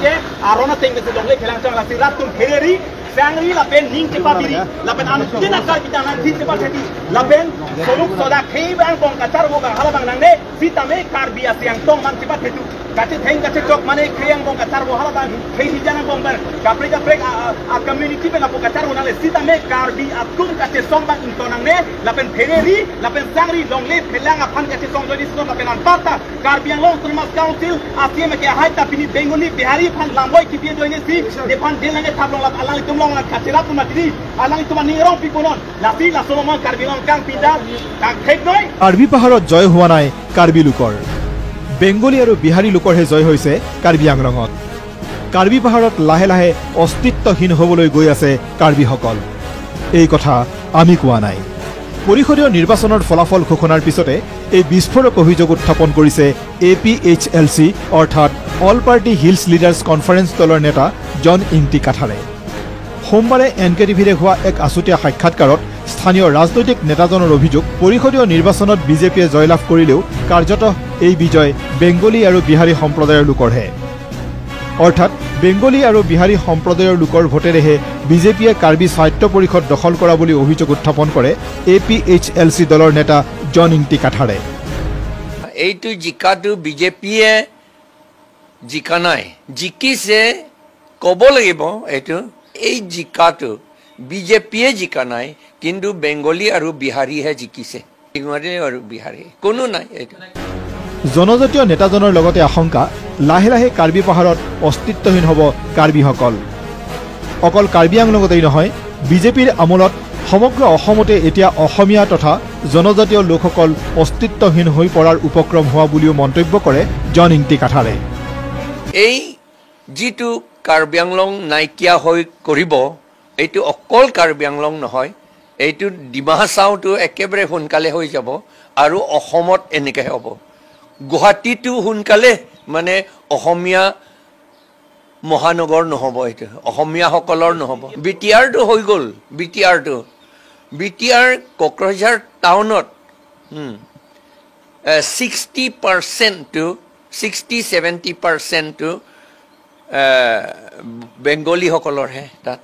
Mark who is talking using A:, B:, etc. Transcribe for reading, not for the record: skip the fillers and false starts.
A: ke arona teng ke longle khelang chang la sirat tum khereri sangri la pen ning cepa biri la pen an tina kar bitana thi cepa thedi la pen soluk soda khei bang bong kacar bo bang hala bang nang ne sitame kar bi asiang tong man cepa thetu kache theng kache chok mane kheyang bong kacar bo hala bang khei hijana bong bar kapre a community pe la po kacar bo nale sitame kar bi atum kache song bang intonang ne la pen khereri la pen sangri longle phelang a phan kache song jodi song la pen an pata kar bi ang long turmas council asiam ke haita pini bengali bihari phan lamboy ki bi doine si de phan delange thablong la alang tum long kachela tuma diri alang tuma nirong piponon lati la solomon karbilong kang pinda kang thek noi
B: Karbi পাহাৰত জয় হোৱা নাই কাৰ্বি লোকৰ বেংগলী আৰু বিহাৰী লোকৰহে জয় হৈছে কাৰ্বি আংলঙত কাৰ্বি পাহাৰত লাহে লাহে অস্তিত্বহীন হ'বলৈ গৈ আছে কাৰ্বিসকল এই কথা আমি কোৱা নাই পৰিষদীয় নিৰ্বাচনৰ ফলাফল ঘোষণাৰ পিছতে এই বিস্ফোৰক অভিযোগ উত্থাপন কৰিছে APHLC অৰ্থাৎ all party hills leaders conference দলৰ নেতা জন ইংটি কাঠাৰে সোমবাৰে NKTVৰে হোৱা এক আছুতীয়া সাক্ষাৎকাৰত স্থানীয় ৰাজনৈতিক নেতাজনৰ অভিযোগ পৰিষদীয় নিৰ্বাচনত বিজেপিয়ে জয়লাভ কৰিলেও কাৰ্যত এই বিজয় বেংগলী আৰু বিহাৰী সম্প্ৰদায়ৰ লোকৰহে অৰ্থাৎ বেংগলী আৰু বিহাৰী সম্প্ৰদায়ৰ লোকৰ ভোটেৰেহে বিজেপিয়ে কাৰ্বি সাহিত্য পৰিষদ দখল কৰা বুলি অভিযোগ উত্থাপন কৰে APHLC দলৰ নেতা জন ইংটি কাঠাৰে
C: এইটো জিকাটো বিজেপিয়ে জিকা নাই জিকিছে ক'ব লাগিব এইটো এই জিকাটো বিজেপিয়ে জিকা নাই কিন্তু বেংগলী আৰু বিহাৰীহে জিকিছে বেংগলী আৰু বিহাৰী কোনো নাই এইটো
B: জনজাতীয় নেতাজনৰ লগতে আশংকা লাহে লাহে কাৰ্বি পাহাৰত অস্তিত্বহীন হ'ব কাৰ্বিসকল অকল কাৰ্বি আংলঙতেই নহয় বিজেপিৰ আমোলত সমগ্ৰ অসমতে এতিয়া অসমীয়া তথা জনজাতীয় লোকসকল অস্তিত্বহীন হৈ পৰাৰ উপক্ৰম হোৱা বুলিও মন্তব্য কৰে জন ইংটি কাঠাৰে
C: এই যিটো কাৰ্বি আংলং নাইকিয়া হৈ কৰিব এইটো অকল কাৰ্বি আংলং নহয় এইটো ডিমা হাছাওটো একেবাৰে সোনকালে হৈ যাব আৰু অসমত এনেকৈ হ'ব গুৱাহাটীটো সোনকালে মানে অসমীয়া মহানগৰ নহ'ব এইটো অসমীয়াসকলৰ নহ'ব BTRটো হৈ গ'ল BTR কোকৰাঝাৰ টাউনত 60% to 60-70% to বেংগলীসকলৰহে তাত